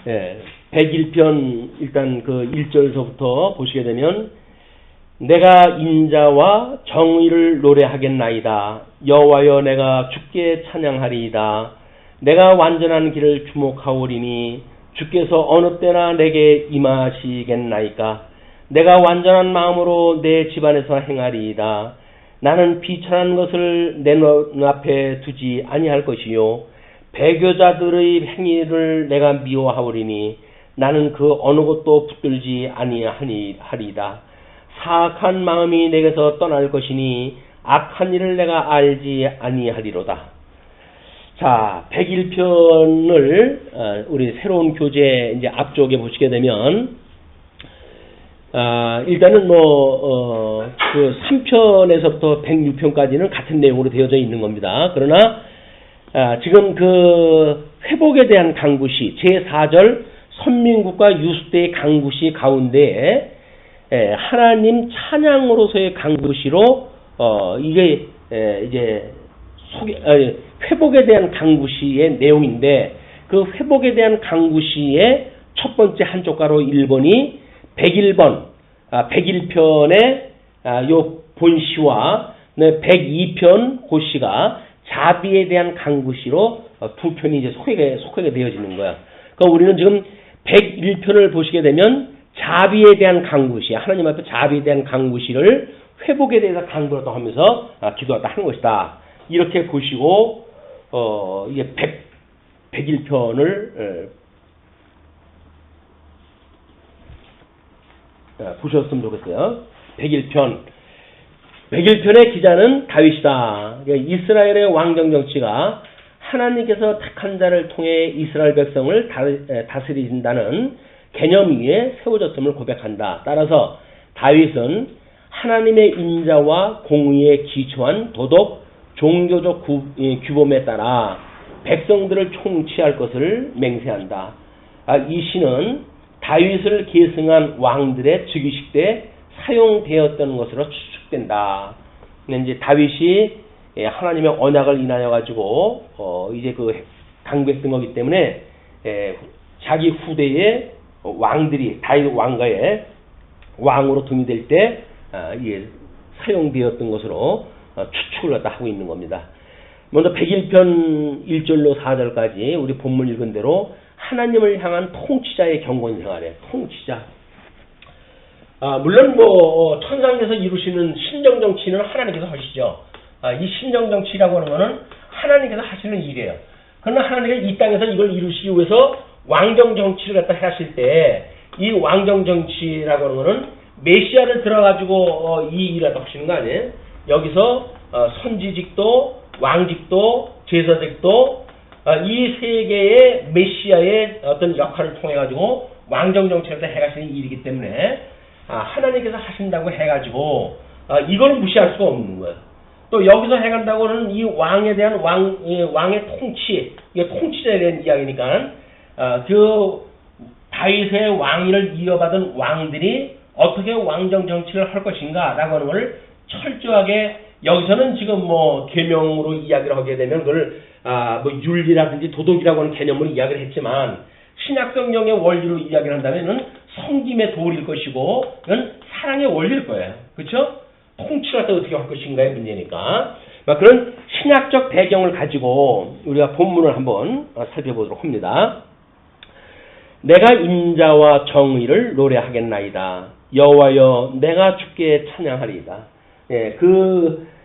예, 101편 일단 그 1절서부터 보시게 되면 내가 인자와 정의를 노래하겠나이다. 여호와여 내가 주께 찬양하리이다. 내가 완전한 길을 주목하오리니 주께서 어느 때나 내게 임하시겠나이까. 내가 완전한 마음으로 내 집안에서 행하리이다. 나는 비천한 것을 내 눈앞에 두지 아니할 것이요 배교자들의 행위를 내가 미워하오리니 나는 그 어느 것도 붙들지 아니하리이다. 사악한 마음이 내게서 떠날 것이니 악한 일을 내가 알지 아니하리로다. 자, 101편을 우리 새로운 교재 이제 앞쪽에 보시게 되면 일단은 그 3편에서부터 106편까지는 같은 내용으로 되어져 있는 겁니다. 그러나 지금 그 회복에 대한 강구시 제4절 선민국과 유수대의 강구시 가운데 하나님 찬양으로서의 강구시로 이게 이제 회복에 대한 강구시의 내용인데 그 회복에 대한 강구시의 첫 번째 한 조가로 1번이 101번 101편의 요 본시와 102편 고시가 자비에 대한 강구시로 두 편이 이제 속하게 되어지는 거야. 그러니까 우리는 지금 101편을 보시게 되면 자비에 대한 강구시, 하나님 앞에 자비에 대한 강구시를 회복에 대해서 강구하다 하면서 기도하다 하는 것이다. 이렇게 보시고 이게 101편을 보셨으면 좋겠어요. 101편의 기자는 다윗이다. 이스라엘의 왕정 정치가 하나님께서 택한 자를 통해 이스라엘 백성을 다스린다는 개념 위에 세워졌음을 고백한다. 따라서 다윗은 하나님의 인자와 공의에 기초한 도덕, 종교적 규범에 따라 백성들을 총치할 것을 맹세한다. 이 시는 다윗을 계승한 왕들의 즉위식 때 사용되었던 것으로 추측된다. 이제 다윗이 하나님의 언약을 인하여 가지고 이제 그 강구했던 거기 때문에 자기 후대의 왕들이 다윗 왕가의 왕으로 등이될 때 이게 사용되었던 것으로 추측을 갖다 하고 있는 겁니다. 먼저 101편 1절로 4절까지 우리 본문 읽은 대로 하나님을 향한 통치자의 경건 생활에 통치자. 물론 천상에서 이루시는 신정 정치는 하나님께서 하시죠. 이 신정 정치라고 하는 것은 하나님께서 하시는 일이에요. 그러나 하나님께서 이 땅에서 이걸 이루시기 위해서 왕정 정치를 갖다 하실 때 이 왕정 정치라고 하는 것은 메시아를 들어가지고 이 일을 갖다 하시는 거 아니에요? 여기서 선지직도 왕직도 제사직도 이 세 개의 메시아의 어떤 역할을 통해 가지고 왕정 정치를 해가시는 일이기 때문에 하나님께서 하신다고 해가지고 이걸 무시할 수가 없는 거예요. 또 여기서 해간다고는 이 왕에 대한 왕의 통치, 이게 통치자에 대한 이야기니까 그 다윗의 왕위를 이어받은 왕들이 어떻게 왕정 정치를 할 것인가라고 하는 것을 철저하게 여기서는 지금 계명으로 이야기를 하게 되면 그걸 윤리라든지 도덕이라고 하는 개념으로 이야기를 했지만 신약 성경의 원리로 이야기를 한다면은 섬김의 도리일 것이고 이건 사랑의 원리일 거예요. 그렇죠? 통치를 어떻게 할 것인가의 문제니까. 그런 신약적 배경을 가지고 우리가 본문을 한번 살펴보도록 합니다. 내가 인자와 정의를 노래하겠나이다. 여호와여 내가 주께 찬양하리이다.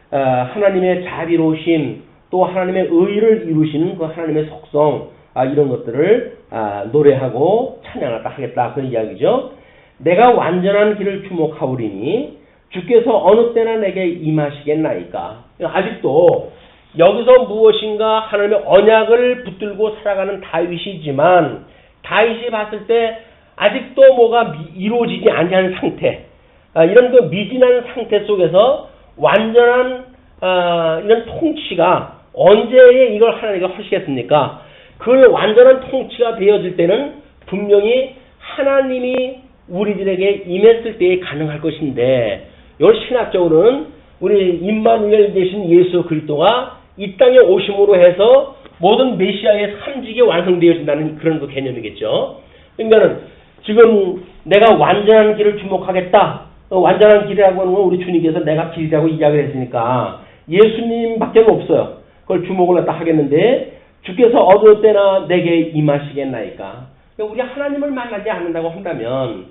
하나님의 자비로우심 또 하나님의 의를 이루시는 그 하나님의 속성 이런 것들을 노래하고 찬양하다 하겠다 그런 이야기죠. 내가 완전한 길을 주목하오리니 주께서 어느 때나 내게 임하시겠나이까. 아직도 여기서 무엇인가 하나님의 언약을 붙들고 살아가는 다윗이지만 다윗이 봤을 때 아직도 뭐가 이루어지지 아니한 상태, 이런 그 미진한 상태 속에서 완전한 이런 통치가 언제 이걸 하나님께서 하시겠습니까? 그 완전한 통치가 되어질 때는 분명히 하나님이 우리들에게 임했을 때에 가능할 것인데, 이걸 신학적으로는 우리 임마누엘 되신 예수 그리스도가 이 땅에 오심으로 해서 모든 메시아의 삼직이 완성되어진다는 그런 그 개념이겠죠. 그러니까는 지금 내가 완전한 길을 주목하겠다. 완전한 길이라고 하는 건 우리 주님께서 내가 길이라고 이야기를 했으니까 예수님밖에 없어요. 그걸 주목을 갖다 하겠는데 주께서 어느 때나 내게 임하시겠나이까. 그러니까 우리 하나님을 만나지 않는다고 한다면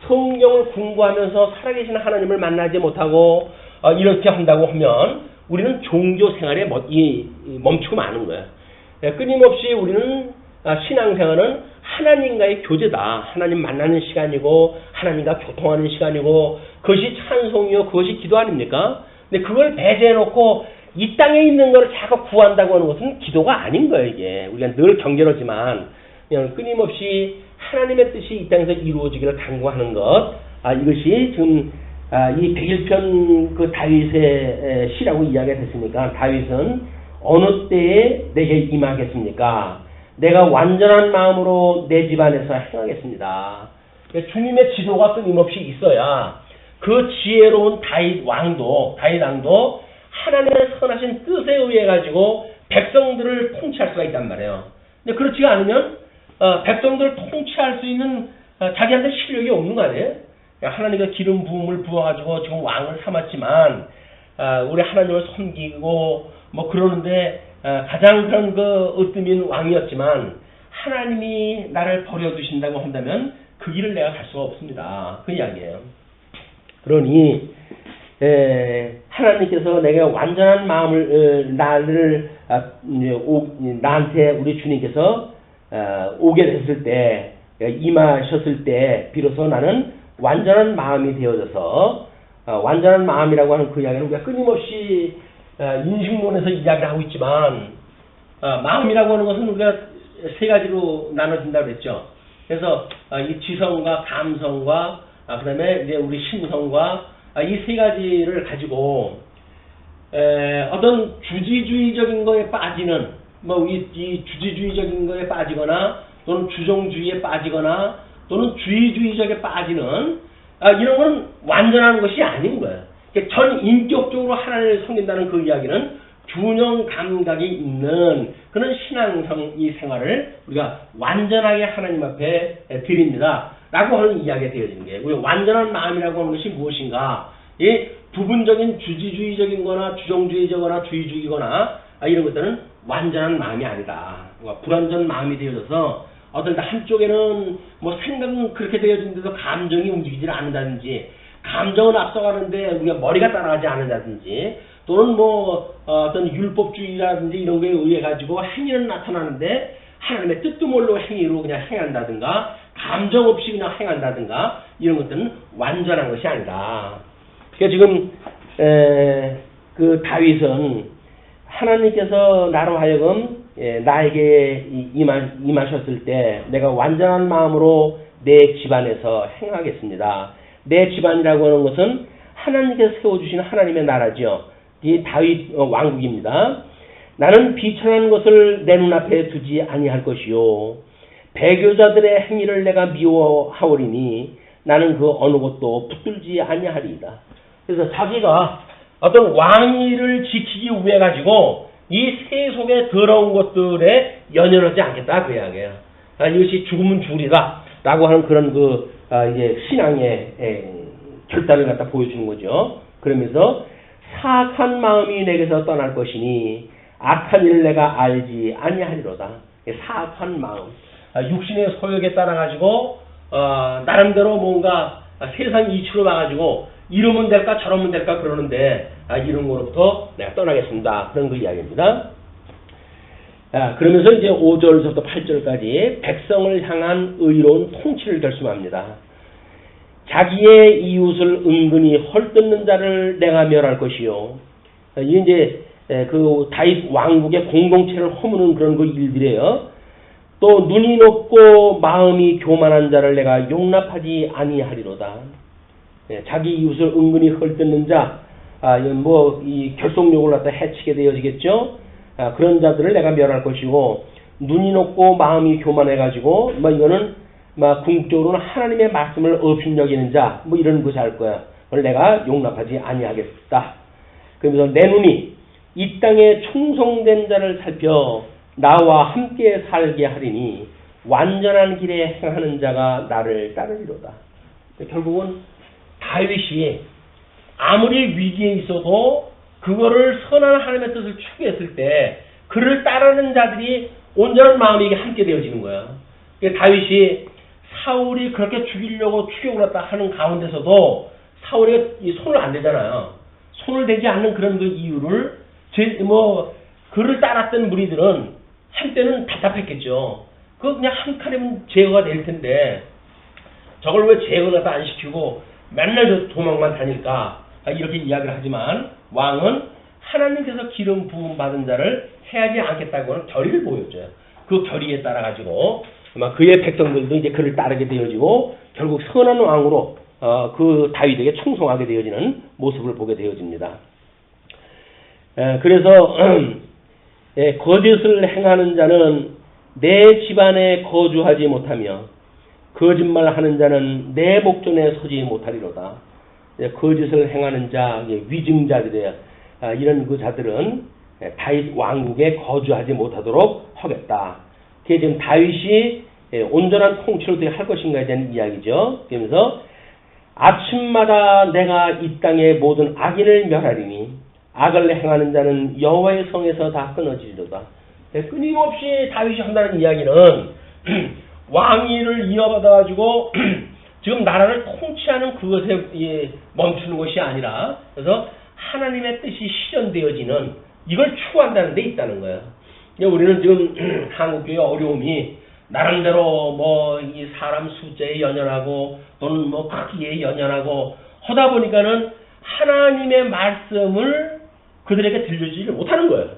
성경을 공부하면서 살아계신 하나님을 만나지 못하고 이렇게 한다고 하면 우리는 종교 생활에 멈추고 마는 거예요. 끊임없이 우리는 신앙생활은 하나님과의 교제다. 하나님 만나는 시간이고 하나님과 교통하는 시간이고 그것이 찬송이요 그것이 기도 아닙니까? 근데 그걸 배제해놓고 이 땅에 있는 걸 자꾸 구한다고 하는 것은 기도가 아닌 거예요. 이게 우리가 늘 경계로지만 그냥 끊임없이 하나님의 뜻이 이 땅에서 이루어지기를 간구하는 것. 이것이 지금 이 101편 그 다윗의 시라고 이야기가 됐으니까 다윗은 어느 때에 내게 임하겠습니까? 내가 완전한 마음으로 내 집안에서 행하겠습니다. 주님의 지도가 끊임없이 있어야 그 지혜로운 다윗 왕도 하나님의 선하신 뜻에 의해 가지고 백성들을 통치할 수가 있단 말이에요. 근데 그렇지가 않으면 백성들을 통치할 수 있는 자기한테 실력이 없는 거 아니에요? 하나님의 기름 부음을 부어가지고 지금 왕을 삼았지만 우리 하나님을 섬기고 뭐 그러는데 가장 그런 그 으뜸인 왕이었지만 하나님이 나를 버려두신다고 한다면 그 길을 내가 갈 수가 없습니다. 그 이야기예요. 그러니 하나님께서 내가 완전한 마음을 나한테 우리 주님께서 오게 됐을 때 임하셨을 때 비로소 나는 완전한 마음이 되어져서 완전한 마음이라고 하는 그 이야기는 우리가 끊임없이 인식론에서 이야기를 하고 있지만 마음이라고 하는 것은 우리가 세 가지로 나눠진다고 그랬죠. 그래서 이 지성과 감성과 그다음에 이제 우리 심성과 이 세 가지를 가지고 어떤 주지주의적인 거에 빠지는 이 주지주의적인 거에 빠지거나 또는 주종주의에 빠지거나 또는 주의주의적에 빠지는 이런 건 완전한 것이 아닌 거예요. 전 인격적으로 하나님을 섬긴다는 그 이야기는 균형 감각이 있는 그런 신앙성 이 생활을 우리가 완전하게 하나님 앞에 드립니다. 라고 하는 이야기가 되어지는 거예요. 우리 완전한 마음이라고 하는 것이 무엇인가? 이 부분적인 주지주의적인 거나 주종주의적이거나 주의주의거나 이런 것들은 완전한 마음이 아니다. 불완전 마음이 되어져서 어떤 한쪽에는 뭐 생각은 그렇게 되어지는데도 감정이 움직이질 않는다든지 감정은 앞서가는데 우리가 머리가 따라가지 않는다든지 또는 뭐 어떤 율법주의라든지 이런 거에 의해 가지고 행위는 나타나는데 하나님의 뜻도 모르고 행위로 그냥 행한다든가 감정 없이 그냥 행한다든가 이런 것들은 완전한 것이 아니다. 그러니까 지금 그 다윗은 하나님께서 나로 하여금 나에게 임하셨을 때 내가 완전한 마음으로 내 집안에서 행하겠습니다. 내 집안이라고 하는 것은 하나님께서 세워주신 하나님의 나라죠. 이 다윗 왕국입니다. 나는 비천한 것을 내 눈앞에 두지 아니할 것이요 배교자들의 행위를 내가 미워하오리니 나는 그 어느 것도 붙들지 아니하리이다. 그래서 자기가 어떤 왕위를 지키기 위해 가지고 이 세속의 더러운 것들에 연연하지 않겠다 그 이야기예요. 이것이 죽으면 죽으리다 라고 하는 그런 이제 신앙의 결단을 갖다 보여주는 거죠. 그러면서 사악한 마음이 내게서 떠날 것이니 악한 일을 내가 알지 아니하리로다. 사악한 마음, 육신의 소욕에 따라 가지고 나름대로 뭔가 세상 이치로 와가지고 이러면 될까 저러면 될까 그러는데 이런 거로부터 내가 떠나겠습니다. 그런 그 이야기입니다. 그러면서 이제 5절부터 8절까지 백성을 향한 의로운 통치를 결심합니다. 자기의 이웃을 은근히 헐뜯는 자를 내가 멸할 것이요. 이게 이제 그 다윗 왕국의 공동체를 허무는 그런 그 일들이에요. 또 눈이 높고 마음이 교만한 자를 내가 용납하지 아니하리로다. 자기 이웃을 은근히 헐뜯는 자, 이 결속력을 갖다 해치게 되어지겠죠. 그런 자들을 내가 멸할 것이고 눈이 높고 마음이 교만해가지고 이거는 궁극적으로는 하나님의 말씀을 업신여기는 자, 이런 것이 할 거야. 그걸 내가 용납하지 아니하겠다. 그러면서 내 눈이 이 땅에 충성된 자를 살펴 나와 함께 살게 하리니 완전한 길에 행하는 자가 나를 따르리로다. 결국은 다윗이 아무리 위기에 있어도 그거를 선한 하나님의 뜻을 추구했을 때 그를 따르는 자들이 온전한 마음이 함께 되어지는 거야. 다윗이 사울이 그렇게 죽이려고 추격을 했다 하는 가운데서도 사울이 손을 안 대잖아요. 손을 대지 않는 그런 그 이유를 그를 따랐던 무리들은 한때는 답답했겠죠. 그냥 한 칼이면 제거가 될 텐데 저걸 왜 제거를 안 시키고 맨날 도망만 다닐까 이렇게 이야기를 하지만 왕은 하나님께서 기름 부음 받은 자를 해하지 않겠다고 하는 결의를 보여줘요. 그 결의에 따라 가지고 아마 그의 백성들도 이제 그를 따르게 되어지고 결국 선한 왕으로 그 다윗에게 충성하게 되어지는 모습을 보게 되어집니다. 그래서 거짓을 행하는 자는 내 집안에 거주하지 못하며 거짓말하는 자는 내 목전에 서지 못하리로다. 거짓을 행하는 자, 위증자들의 이런 그 자들은 다윗 왕국에 거주하지 못하도록 하겠다. 그게 지금 다윗이 온전한 통치를 어떻게 할 것인가에 대한 이야기죠. 그러면서 아침마다 내가 이 땅의 모든 악인을 멸하리니 악을 행하는 자는 여호와의 성에서 다 끊어지리로다. 끊임없이 다윗이 한다는 이야기는 왕위를 이어받아가지고 지금 나라를 통치하는 그것에 멈추는 것이 아니라 그래서 하나님의 뜻이 실현되어지는 이걸 추구한다는 데 있다는 거예요. 우리는 지금 한국교회 어려움이 나름대로 이 사람 숫자에 연연하고 또는 크기에 연연하고 하다 보니까는 하나님의 말씀을 그들에게 들려주지 못하는 거예요.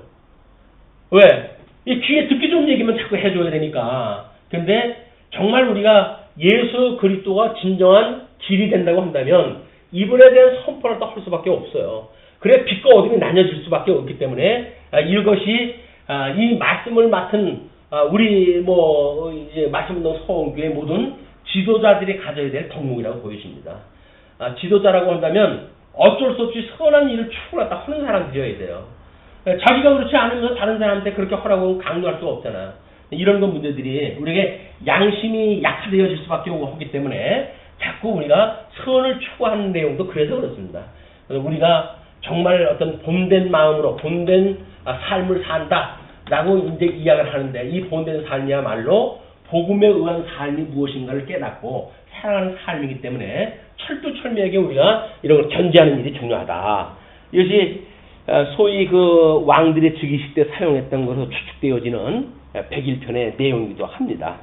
왜? 이 귀에 듣기 좋은 얘기만 자꾸 해줘야 되니까. 근데 정말 우리가 예수 그리스도가 진정한 길이 된다고 한다면 이분에 대한 선포를 또 할 수밖에 없어요. 그래 빛과 어둠이 나뉘어질 수밖에 없기 때문에 이것이 이 말씀을 맡은 우리 이제 말씀운동 서원교회 모든 지도자들이 가져야 될 덕목이라고 보여집니다. 지도자라고 한다면 어쩔 수 없이 선한 일을 추구하다 하는 사람들이어야 돼요. 자기가 그렇지 않으면 다른 사람한테 그렇게 하라고 강요할 수가 없잖아요. 이런 건 문제들이 우리에게 양심이 약화되어질 수밖에 없기 때문에 자꾸 우리가 선을 추구하는 내용도 그래서 그렇습니다. 그래서 우리가 정말 어떤 본된 마음으로 본된 삶을 산다라고 이제 이야기를 하는데 이 본된 삶이야말로 복음에 의한 삶이 무엇인가를 깨닫고 살아가는 삶이기 때문에 철두철미하게 우리가 이런 걸 견지하는 일이 중요하다. 이것이 소위 그 왕들의 즉위식 때 사용했던 것으로 추측되어지는 101편의 내용이기도 합니다.